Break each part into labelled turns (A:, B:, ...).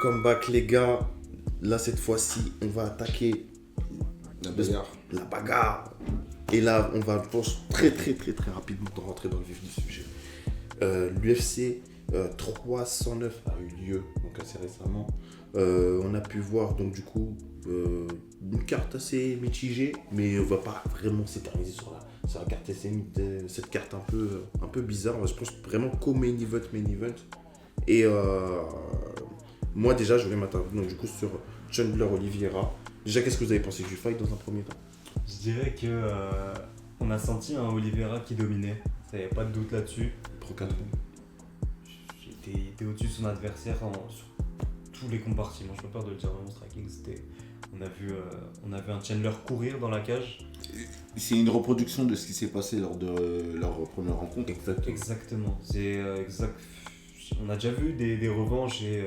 A: Welcome back les gars. Là cette fois-ci, on va attaquer la bagarre. Et là, on va, je pense, très rapidement rentrer dans le vif du sujet. L'UFC 309 a eu lieu, donc assez récemment. On a pu voir, donc du coup, une carte assez mitigée, mais on va pas vraiment s'éterniser sur la carte. Cette carte un peu bizarre. Je pense vraiment qu'au main event. Et moi déjà, je voulais m'attarder donc du coup sur Chandler Oliveira. Déjà, qu'est-ce que vous avez pensé du fight dans un premier temps?
B: Je dirais que on a senti un Oliveira qui dominait, il n'y avait pas de doute là-dessus.
A: Pro 4.
B: Il était au-dessus de son adversaire sur tous les compartiments, je n'ai pas peur de le dire dans mon striking. On a vu un Chandler courir dans la cage.
C: C'est une reproduction de ce qui s'est passé lors de leur première rencontre.
B: Exactement. On a déjà vu des revanches et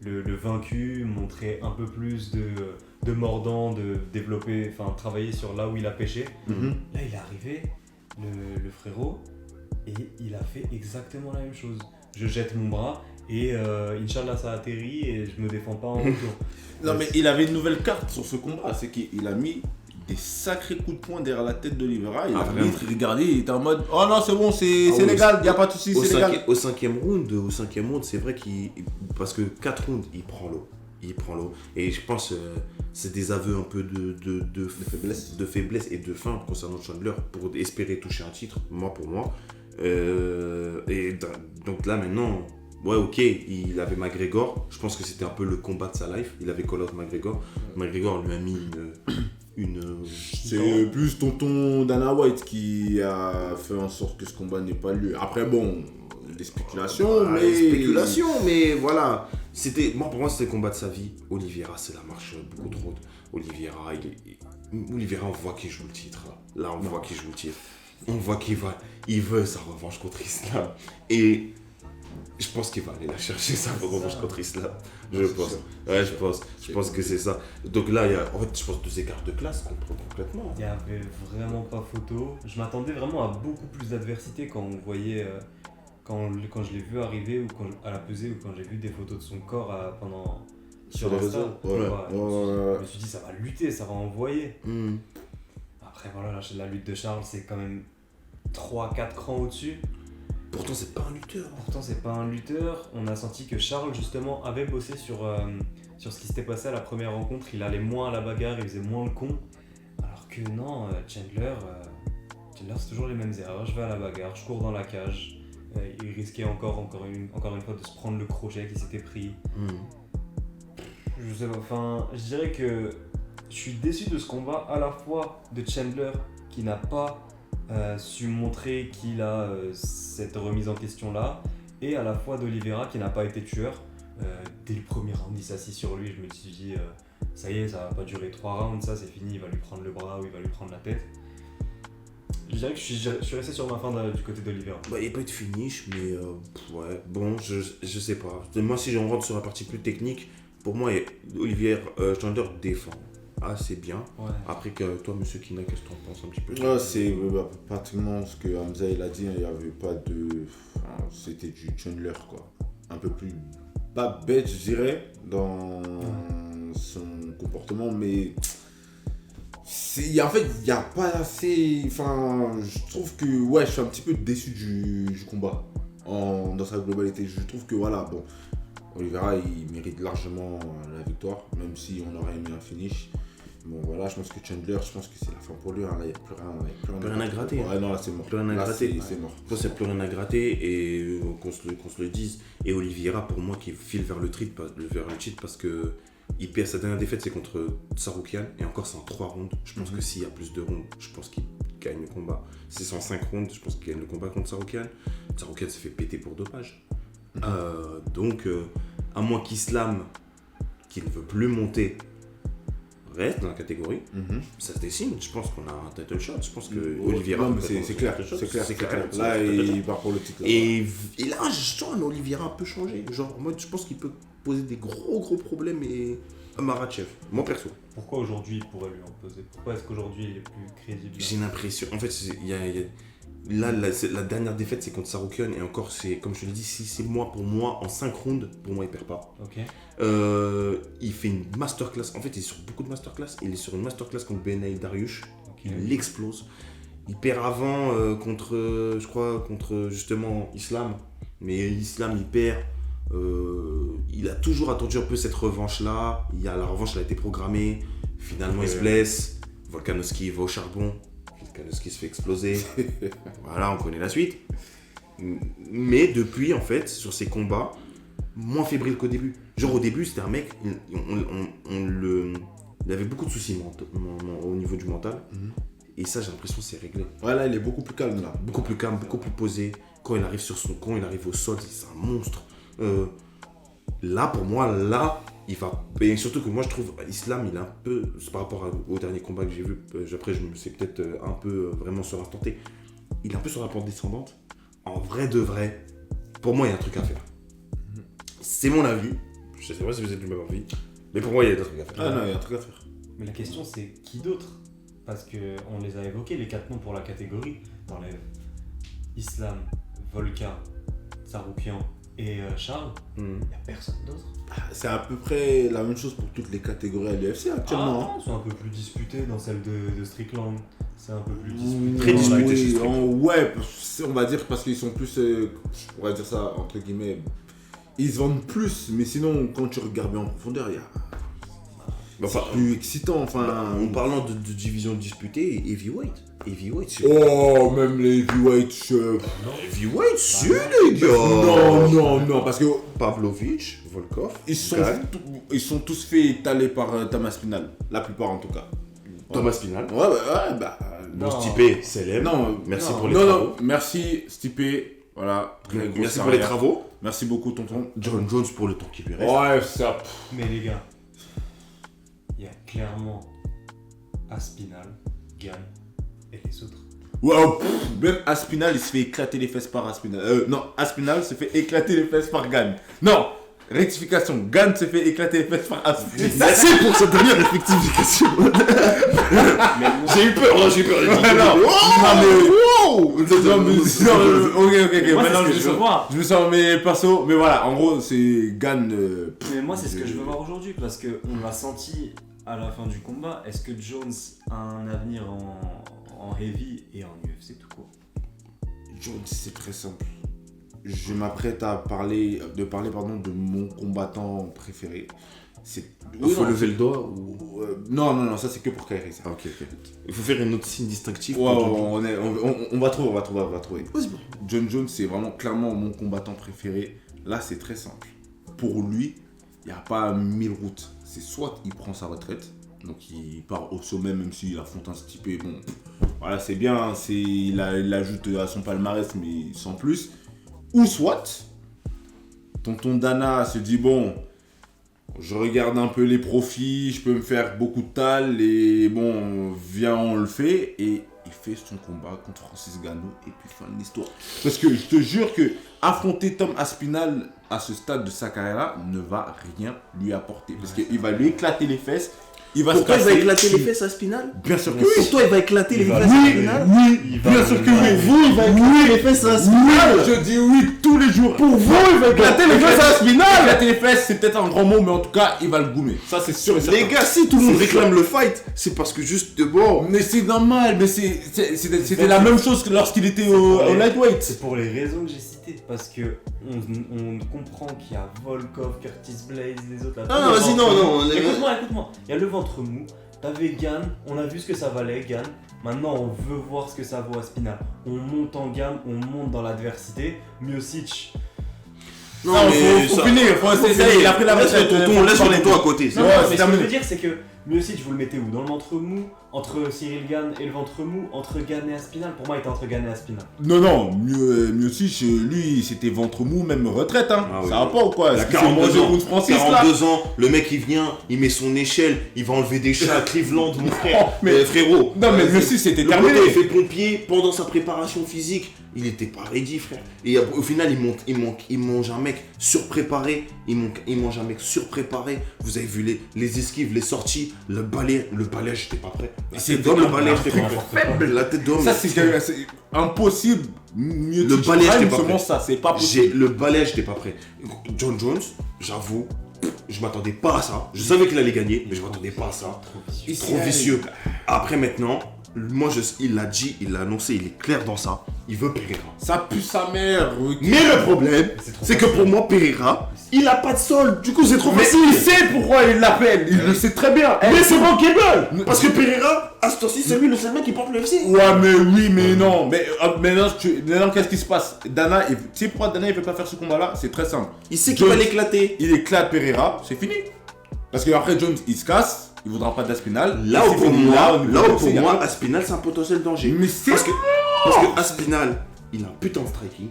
B: le vaincu montrer un peu plus de mordant, de développer, enfin travailler sur là où il a pêché.
C: Mm-hmm.
B: Là, il est arrivé, le frérot, et il a fait exactement la même chose. Je jette mon bras et Inch'Allah ça atterrit et je me défends pas en retour.
C: Non mais il avait une nouvelle carte sur ce combat, c'est qu'il a mis des sacrés coups de poing derrière la tête d'Oliveira. Il a regardé, il était en mode oh non c'est bon, c'est légal, il n'y a pas de soucis, c'est légal.
A: Au cinquième round, c'est vrai parce que 4 rounds, il prend l'eau. Et je pense c'est des aveux un peu de faiblesse et de faim concernant Chandler pour espérer toucher un titre, pour moi. Et donc là maintenant, ouais ok, il avait McGregor, je pense que c'était un peu le combat de sa life, il avait call out McGregor. McGregor lui a mis
C: c'est plus tonton Dana White qui a fait en sorte que ce combat n'ait pas lieu. Après bon, des spéculations,
A: mais voilà. Pour moi, c'était le combat de sa vie. Oliveira, c'est la marche beaucoup trop haute. Oliveira, on voit qu'il joue le titre. Là, on voit qu'il joue le titre. On voit il veut sa revanche contre Islam. Et je pense qu'il va aller la chercher, sa revanche contre Islam. Je pense que c'est ça. Donc là, il y a, en fait, je pense, 2 écarts de classe complètement.
B: Il n'y avait vraiment pas photo. Je m'attendais vraiment à beaucoup plus d'adversité quand on voyait... Quand je l'ai vu arriver ou à la pesée ou quand j'ai vu des photos de son corps sur Insta, je me suis dit ça va lutter, ça va envoyer. Après voilà, la lutte de Charles c'est quand même 3-4 crans au-dessus.
A: Pourtant c'est pas un lutteur.
B: On a senti que Charles justement avait bossé sur ce qui s'était passé à la première rencontre, il allait moins à la bagarre, il faisait moins le con. Alors que non, Chandler c'est toujours les mêmes erreurs, je vais à la bagarre, je cours dans la cage. Il risquait encore une fois de se prendre le crochet qui s'était pris. Je sais pas, enfin, je dirais que je suis déçu de ce combat à la fois de Chandler qui n'a pas su montrer qu'il a cette remise en question là et à la fois d'Oliveira qui n'a pas été tueur. Dès le premier round il s'assit sur lui, je me suis dit ça y est, ça va pas durer 3 rounds, ça c'est fini, il va lui prendre le bras ou il va lui prendre la tête. Je dirais que je suis resté sur ma fin du côté d'Oliveira.
A: Il n'y a pas eu de finish, mais ouais, bon, je sais pas. Moi, si on rentre sur la partie plus technique, pour moi, Chandler défend assez bien.
B: Ouais.
A: Après, toi, monsieur Kina, qu'est-ce que tu en penses un petit peu?
C: C'est pratiquement ce que Hamza il a dit, il n'y avait pas de... Enfin, c'était du Chandler, quoi. Un peu plus... pas bête, je dirais, dans son comportement, mais... En fait, il n'y a pas assez... Enfin, je trouve que... Ouais, je suis un petit peu déçu du combat dans sa globalité. Je trouve que, voilà, bon, Oliveira, il mérite largement la victoire, même si on aurait aimé un finish. Bon, voilà, je pense que Chandler, c'est la fin pour lui. Hein. Là, il n'y a plus rien à gratter.
A: Ouais,
C: non, là, c'est mort.
A: Plus rien à gratter.
C: C'est mort.
A: C'est plus rien à gratter et qu'on se le dise. Et Oliveira, pour moi, qui file vers le titre parce que il perd sa dernière défaite, c'est contre Tsarukyan. Et encore, c'est en 3 rounds. Je pense que s'il y a plus de rounds, je pense qu'il gagne le combat. Si c'est en 5 rounds, je pense qu'il gagne le combat contre Tsarukyan. Tsarukyan se fait péter pour dopage. Donc, à moins qu'Islam, qui ne veut plus monter, reste dans la catégorie, ça se dessine. Je pense qu'on a un title shot. Je pense que Oliveira.
C: C'est clair. Là, il part pour le titre.
A: Et là, je sens un Oliveira un peu changé. Genre, moi, je pense qu'il peut poser des gros problèmes à Makhachev. Moi, perso.
B: Pourquoi aujourd'hui il pourrait lui en poser? Pourquoi est-ce qu'aujourd'hui il est plus crédible?
A: J'ai l'impression. En fait, Là, la dernière défaite, c'est contre Saroukian. Et encore, c'est comme je te l'ai dit, si c'est pour moi, en 5 rounds, pour moi, il perd pas.
B: Ok.
A: Il fait une masterclass. En fait, il est sur beaucoup de masterclass. Il est sur une masterclass contre Benay Dariush.
B: Ok.
A: Il explose. Il perd avant contre justement Islam. Mais Islam, il perd. Il a toujours attendu un peu cette revanche-là. La revanche, elle a été programmée. Finalement, il se blesse. Volkanovski va au charbon. Volkanovski se fait exploser. Voilà, on connaît la suite. Mais depuis, en fait, sur ses combats, moins fébrile qu'au début. Genre, au début, c'était un mec, il avait beaucoup de soucis au niveau du mental. Et ça, j'ai l'impression que c'est réglé.
C: Ouais, là, il est beaucoup plus calme, là.
A: Beaucoup plus calme, beaucoup plus posé. Quand il arrive sur son camp, il arrive au sol, c'est un monstre. Là, pour moi, il va. Et surtout que moi, je trouve Islam, il est un peu. C'est par rapport au dernier combat que j'ai vu. Après, c'est peut-être un peu vraiment sur l'instant T. Il est un peu sur la pente descendante. En vrai de vrai, pour moi, il y a un truc à faire. C'est mon avis. Je sais pas si vous êtes du même avis. Mais pour moi, il y a des trucs à faire.
C: Ah non, il y a un truc à faire.
B: Mais la question, c'est qui d'autre? Parce qu'on les a évoqués, les 4 noms pour la catégorie. T'enlèves Islam, Volka, Saroukian et Charles. Il n'y a personne d'autre.
C: C'est à peu près la même chose pour toutes les catégories à l'UFC actuellement.
B: Ah, ils sont un peu plus disputés dans celle de Strickland. C'est un peu plus disputé.
A: Très disputé
C: Oui,
A: chez Strickland.
C: ouais, on va dire parce qu'ils sont plus, on va dire ça entre guillemets, ils se vendent plus, mais sinon quand tu regardes bien en profondeur, il y a
A: Enfin,
C: c'est plus excitant. Enfin,
A: en parlant de division disputée, heavyweight, c'est...
C: Oh, même les heavyweight.
A: Heavyweight, c'est les gars.
C: Non, parce que
A: Pavlovich, Volkov,
C: ils sont tous fait étaler par Thomas Spinal, la plupart en tout cas.
A: Thomas Spinal.
C: Ouais, bah.
A: Bon,
B: Non.
A: Stipe, célèbre.
C: Non,
A: Merci
B: non.
A: pour les travaux.
C: Non, merci Stipe. Voilà. Très grosse
A: Merci pour les
C: carrière.
A: travaux.
C: Merci beaucoup, tonton.
A: John Jones pour le temps qui lui reste.
C: Ouais, ça.
B: Mais les gars, il y a clairement Aspinal, Gann et les autres.
C: Wow, même Aspinal, il se fait éclater les fesses par Aspinal. Non, Aspinal se fait éclater les fesses par Gann. Non, rectification. Gann se fait éclater les fesses par Aspinal.
A: Merci pour cette dernière rectification. J'ai eu peur, j'ai eu peur.
C: Ok.
B: Moi,
C: Maintenant,
B: c'est ce que je veux voir.
C: je me sens mes persos. Mais voilà, en gros, c'est Gann.
B: Mais moi, c'est ce que je veux voir aujourd'hui parce qu'on l'a senti à la fin du combat. Est-ce que Jones a un avenir en heavy et en UFC tout court?
C: Jones, c'est très simple. Je m'apprête à parler de mon combattant préféré.
A: Il faut lever le doigt ou...
C: Non, ça c'est que pour Kairi. Ça.
A: Ah, ok. Il faut faire une autre signe distinctif.
C: Ouais,
A: pour
C: on va trouver. John Jones, c'est vraiment clairement mon combattant préféré. Là, c'est très simple. Pour lui, il n'y a pas 1000 routes. C'est soit il prend sa retraite, donc il part au sommet, même s'il affronte un Stipe. Bon, voilà, c'est bien, il ajoute à son palmarès, mais sans plus. Ou soit, tonton Dana se dit bon, je regarde un peu les profits, je peux me faire beaucoup de tal, et bon, viens, on le fait. Et il fait son combat contre Francis Ngannou, et puis fin de l'histoire. Parce que je te jure que affronter Tom Aspinall à ce stade de sa carrière-là ne va rien lui apporter. Parce qu'il va lui éclater les fesses. Il va
A: Pourquoi
C: se
A: il va
C: casser.
A: éclater les fesses à Spinal?
C: Bien sûr que
A: Pour
C: oui.
A: toi, il va éclater les
B: Il va-
A: fesses à
C: Oui,
A: Spinal?
C: bien sûr que oui.
A: Vous, il va éclater les fesses à
C: Oui,
A: Spinal?
C: je dis oui tous les jours. Pour vous, il va éclater les fesses à Spinal. Éclater les fesses, c'est peut-être un grand mot, mais en tout cas, il va le goumer. Ça, c'est sûr et certain.
A: Les gars, si tout le monde
C: C'est
A: réclame le fight, c'est parce que justement...
C: Mais c'est normal, mais c'était la même chose que lorsqu'il était au lightweight.
B: C'est pour les raisons que j'ai citées. Parce que on comprend qu'il y a Volkov, Curtis Blaze, les autres là.
A: Ah,
B: tous les
A: vas-y,
B: ventres
A: non,
B: mous.
A: non,
B: Écoute-moi. Il y a le ventre mou. T'avais Gann, on a vu ce que ça valait, Gann. Maintenant, on veut voir ce que ça vaut à Spinal. On monte en gamme, on monte dans l'adversité. Miocic.
A: Non,
C: faut finir, il a pris la
A: laisse le
C: retraite.
A: tonton, laisse le tonton à côté.
B: Non,
C: Ouais,
B: mais
C: c'est
B: ce que je
C: terminé.
B: veux dire, c'est que Miocic, vous le mettez où? Dans le ventre mou? Entre Cyril Gann et le ventre mou? Entre Gann et Aspinal? Pour moi, il était entre Gann et Aspinal.
C: Non, mieux aussi, lui, c'était ventre mou, même retraite, hein.
A: Ah oui.
C: Ça va pas ou quoi?
A: Il a
C: Est-ce qu'il s'est mangé
A: 42 ans.
C: contre Francis, là?
A: 42 ans, le mec il vient, il met son échelle, il va enlever des chats à Cleveland, mon frère.
C: Oh, mais-
A: Frérot.
C: Non, mais Miocic, c'était
A: Le
C: terminé.
A: gars, il fait pompier pendant sa préparation physique. Il était pas ready, frère. Et au final, il mange un mec surpréparé. Il mange un mec surpréparé. Vous avez vu les esquives, les sorties. dit, le balai, j'étais pas prêt.
C: C'est
A: Dans le balai, j'étais pas prêt. Faible, la tête d'homme.
C: Ça, c'est impossible. Mieux
A: Le balai, j'étais pas prêt.
C: ça, c'est pas possible.
A: Le balai, j'étais pas prêt. John Jones, j'avoue, je m'attendais pas à ça. Je savais qu'il allait gagner, mais je m'attendais pas à ça. Trop vicieux. Après, maintenant, moi, il l'a dit, il l'a annoncé, il est clair dans ça. Il veut Pereira.
C: Ça pue sa mère.
A: Mais le problème, c'est que pour moi, Pereira, il a pas de sol. Du coup, c'est trop
C: Mais
A: facile.
C: il sait pourquoi il l'appelle. Il le sait très bien.
A: Mais c'est bankable. Parce que Pereira, à ce temps-ci, c'est lui le seul mec qui porte le FC.
C: Ouais, mais oui, mais non. Mais maintenant, qu'est-ce qui se passe? Dana, tu sais pourquoi Dana il veut pas faire ce combat-là? C'est très simple.
A: Il sait qu'il va l'éclater.
C: Il éclate Pereira, c'est fini. Parce qu'après Jones, il se casse. Il voudra pas d'Aspinal.
A: Là où pour moi, Aspinal, c'est un potentiel danger.
C: Mais c'est
A: parce que Aspinal, il a un putain de striking.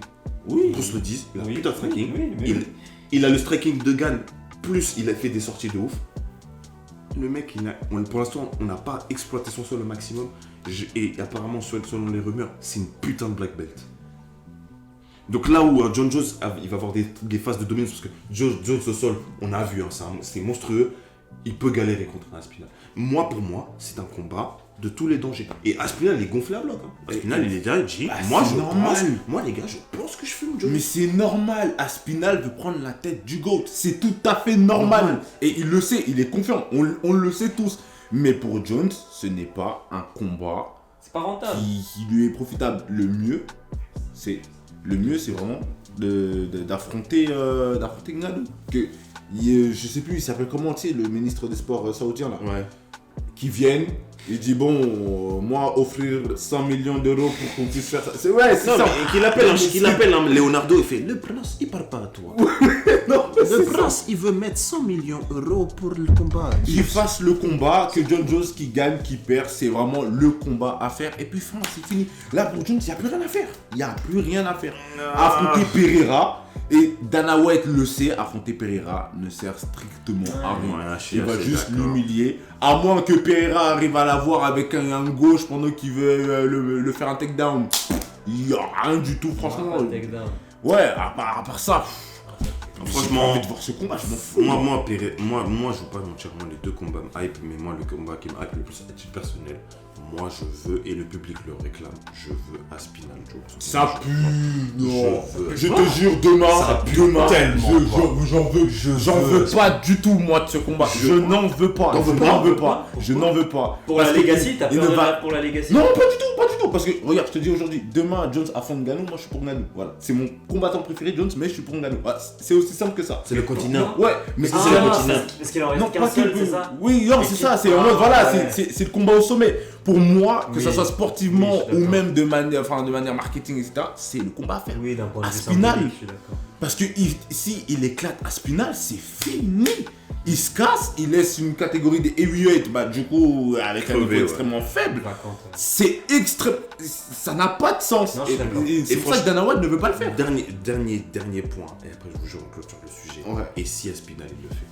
C: Oui.
A: Qu'on se le dise, il a un putain de striking.
B: Oui.
A: Il a le striking de Gann, plus il a fait des sorties de ouf. Le mec, pour l'instant, on n'a pas exploité son sol au maximum. Et apparemment, selon les rumeurs, c'est une putain de black belt. Donc là où John Jones, il va avoir des phases de dominance, parce que John Jones au sol, on a vu, c'est monstrueux. Il peut galérer contre un Aspinal. Pour moi, c'est un combat de tous les dangers. Et Aspinal, il est gonflé à bloc. Aspinal, il est déjà dit, moi les gars, je pense que je fume Jones.
C: Mais c'est normal, Aspinal veut prendre la tête du GOAT. C'est tout à fait normal. Et il le sait, il est confiant. On le sait tous. Mais pour Jones, ce n'est pas un combat
B: C'est pas rentable.
C: qui lui est profitable. Le mieux, c'est vraiment d'affronter Ngannou. Je sais plus, il s'appelle comment, tu sais, le ministre des Sports saoudien là.
A: Ouais.
C: Qui viennent, il dit bon, moi offrir 100 millions d'euros pour qu'on puisse faire ça. C'est ouais, c'est
A: non,
C: ça.
A: Mais qu'il appelle Leonardo, il fait le prince, il parle pas à toi.
C: Non,
A: le prince, il veut mettre 100 millions d'euros pour le combat.
C: Il fasse le combat, que John Jones qui gagne, qui perd, c'est vraiment le combat à faire. Et puis fin, c'est fini. Là pour Jones, il n'y a plus rien à faire. Il n'y a plus rien à faire. Affronter Pereira. Et Dana White le sait, affronter Pereira ne sert strictement à rien. Il va juste l'humilier. À moins que Pereira arrive à l'avoir avec un gauche pendant qu'il veut le faire un takedown. Il n'y a rien du tout, franchement. Ouais, à part ça.
A: Franchement,
C: j'ai envie de voir ce combat, je m'en fous.
A: Moi, je veux pas mentir, moi les deux combats me hype, mais moi le combat qui me hype le plus à titre personnel, moi je veux, et le public le réclame, je veux Aspinal Jones.
C: Ça pue, non. Je te jure, demain, j'en veux pas du tout moi de ce combat. Je n'en veux pas. Je n'en veux pas.
B: Pour la Legacy, t'as peur pour la Legacy?
C: Non, pas du tout. Parce que regarde, je te dis aujourd'hui, demain Jones affronte Ngannou, moi je suis pour Ngannou. Voilà, c'est mon combattant préféré Jones, mais je suis pour Ngannou. Voilà, c'est aussi simple que ça.
A: C'est le continent.
C: Ouais, mais
A: c'est le continent.
B: Parce qu'il en reste qu'un seul, c'est ça?
C: Oui, non, c'est ça. C'est en mode voilà, c'est le combat au sommet. Pour moi, que ça soit sportivement ou même de manière marketing, etc., c'est le combat à faire.
B: Oui, d'un point de vue
C: Aspinal,
B: symbolique, je suis d'accord.
C: parce que si il éclate Aspinal, c'est fini. Il se casse, il laisse une catégorie des heavyweight, du coup, avec un niveau extrêmement faible. C'est extrême. Ça n'a pas de sens.
B: Non,
C: et c'est pour ça que Dana White ne veut pas le faire.
A: Dernier point, et après je vous jure, on clôture le sujet.
C: Ouais.
A: Et si Aspinal il le fait?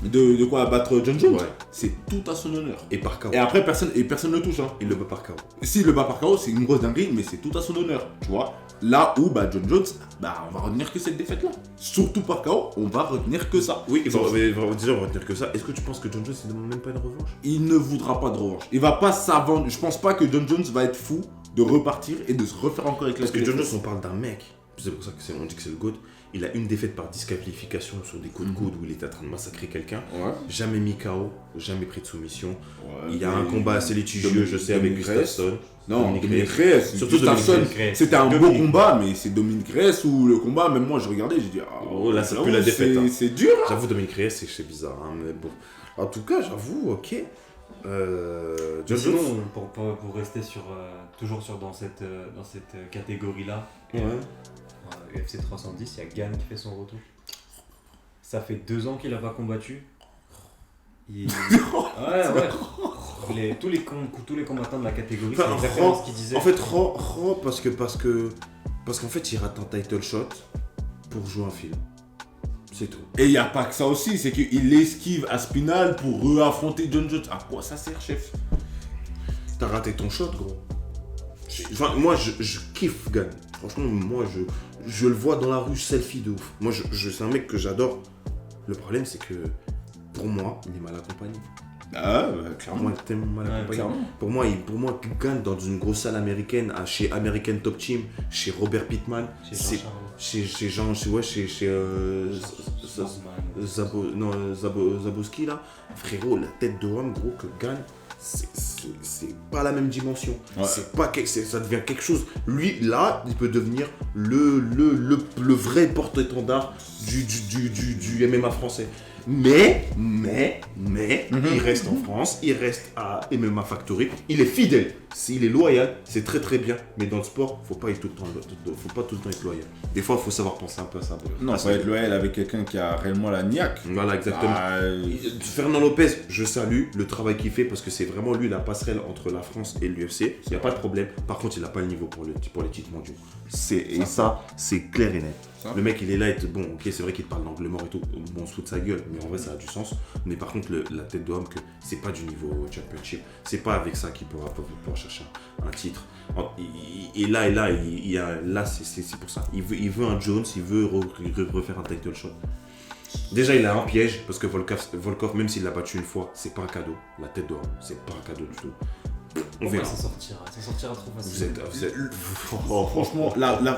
C: De quoi battre John Jones?
A: Ouais.
C: C'est tout à son honneur.
A: Et par KO.
C: Et après, personne ne le touche. Hein.
A: Il le bat par KO.
C: S'il le bat par KO, c'est une grosse dinguerie, mais c'est tout à son honneur. Tu vois? Là où John Jones, on va retenir que cette défaite-là. Surtout par KO, on va retenir que ça.
A: Oui, déjà on va retenir que ça. Est-ce que tu penses que John Jones ne demande même pas une revanche?
C: Il ne voudra pas de revanche. Il va pas s'avancer. Je pense pas que John Jones va être fou de repartir et de se refaire encore avec la.
A: Parce que John Jones, on parle d'un mec. C'est pour ça qu'on dit que c'est le GOAT. Il a une défaite par disqualification sur des coups de coude où il était en train de massacrer quelqu'un.
C: Ouais.
A: Jamais mis KO, jamais pris de soumission.
C: Ouais,
A: il y a un combat assez litigieux, je sais, avec Gustafsson.
C: Non, Dominic Reyes.
A: Surtout
C: Gustafsson. C'était un beau
A: Dominic.
C: combat, mais c'est Dominic Reyes où le combat, même moi je regardais, j'ai dit
A: là ça pue la défaite.
C: C'est dur. Hein.
A: J'avoue, Dominic Reyes, c'est bizarre. Hein, mais bon. En tout cas, j'avoue, ok.
B: Sinon, pour rester dans cette catégorie-là, UFC 310, il y a Gann qui fait son retour. Ça fait 2 ans qu'il n'a pas combattu. Tous les combattants de la catégorie, c'est exactement ce qu'il disait.
A: En fait, parce qu'en fait, il rate un title shot pour jouer un film. C'est tout.
C: Et il n'y a pas que ça aussi, c'est qu'il esquive Aspinal pour re-affronter John Jones. À quoi ça sert, chef?
A: T'as raté ton shot, gros. Enfin, moi, je kiffe Gann. Franchement, moi, je le vois dans la rue, selfie de ouf. Moi, c'est un mec que j'adore. Le problème, c'est que, pour moi, il est mal accompagné.
C: Ah, clairement.
A: Moi, tellement mal accompagné. Pour moi, Gane dans une grosse salle américaine, chez American Top Team, chez Robert Pittman, chez Zabowski là, frérot, la tête de homme, gros, que Gane, c'est pas la même dimension. Ouais. Ça devient quelque chose. Lui, là, il peut devenir le vrai porte-étendard du MMA français. Mais, il reste en France, il reste à MMA Factory, il est fidèle, il est loyal, c'est très très bien. Mais dans le sport, faut pas tout le temps être loyal. Des fois, il faut savoir penser un peu à ça.
C: Non, faut être loyal avec quelqu'un qui a réellement la niaque.
A: Voilà, exactement. Fernand Lopez, je salue le travail qu'il fait parce que c'est vraiment lui la passerelle entre la France et l'UFC. Il n'y a pas de problème. Par contre, il n'a pas le niveau pour les titres mondiaux. Ça, c'est clair et net. Le mec, il est là, bon, ok, c'est vrai qu'il parle d'angle mort et tout, bon, on se fout de sa gueule, mais en vrai, ça a du sens. Mais par contre, la tête d'homme, que c'est pas du niveau championship, c'est pas avec ça qu'il pourra chercher un titre. Et là, c'est pour ça. Il veut un Jones, il veut refaire un title shot. Déjà, il a un piège, parce que Volkov, même s'il l'a battu une fois, c'est pas un cadeau. La tête d'homme, c'est pas un cadeau du tout.
B: On verra. Ça sortira trop facile.
C: Franchement,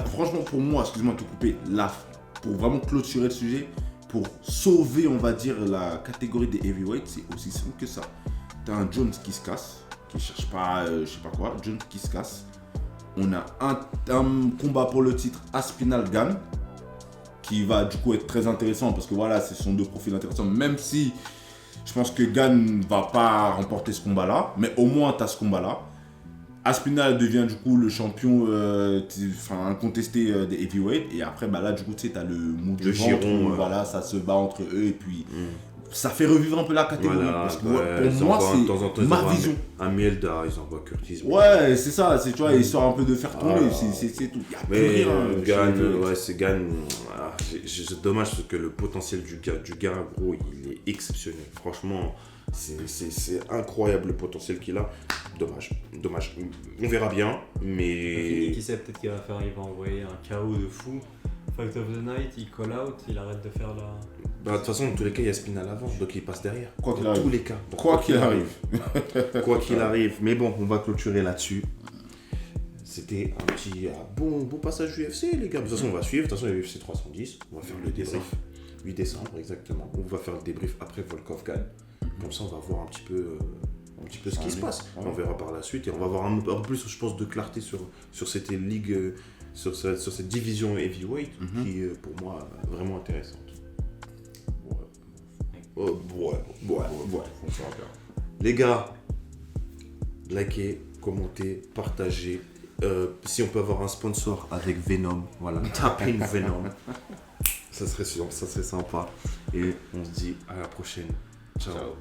C: franchement, pour moi, excuse-moi de te couper, là, pour vraiment clôturer le sujet, pour sauver, on va dire, la catégorie des heavyweights, c'est aussi simple que ça. T'as un Jones qui se casse, qui cherche pas, je sais pas quoi, Jones qui se casse. On a un combat pour le titre Aspinall-Gane, qui va du coup être très intéressant, parce que voilà, ce sont deux profils intéressants, même si je pense que Gane ne va pas remporter ce combat-là, mais au moins tu as ce combat-là. Aspinall devient du coup le champion incontesté des heavyweights, et après là du coup tu sais, tu as le mou de giron, voilà, ça se bat entre eux, et puis ça fait revivre un peu la catégorie. Voilà, parce que pour moi, c'est ma vision.
A: Un Mielda, ils envoient Curtis.
C: Ouais, c'est ça, tu vois, histoire un peu de faire tomber, c'est tout. Il y a
A: mais Gane, c'est Gane. C'est dommage parce que le potentiel du gars, gros, il est exceptionnel. Franchement, c'est incroyable le potentiel qu'il a. Dommage. On verra bien, mais.
B: Qui sait, peut-être qu'il va envoyer un KO de fou. Fight of the night, il call out, il arrête de faire la.
A: De toute façon, dans tous les cas, il y a Spinal avant, donc il passe derrière.
C: Quoi qu'il arrive.
A: Tous les cas.
C: Quoi qu'il arrive.
A: Quoi qu'il arrive. Mais bon, on va clôturer là-dessus. C'était un petit bon passage UFC, les gars. De toute façon, on va suivre. De toute façon, il y a UFC 310. On va faire le débrief. 8 décembre, exactement. On va faire le débrief après Volkov Gane. Comme ça, on va voir un petit peu ce qui se passe. On verra par la suite. Et on va avoir un peu plus, je pense, de clarté sur cette ligue, sur cette division heavyweight qui est pour moi vraiment intéressante. Ouais. Les gars, likez, commentez, partagez. Si on peut avoir un sponsor avec Venom, voilà, tapez une Venom. Ça serait sympa. Et on se dit à la prochaine. Ciao.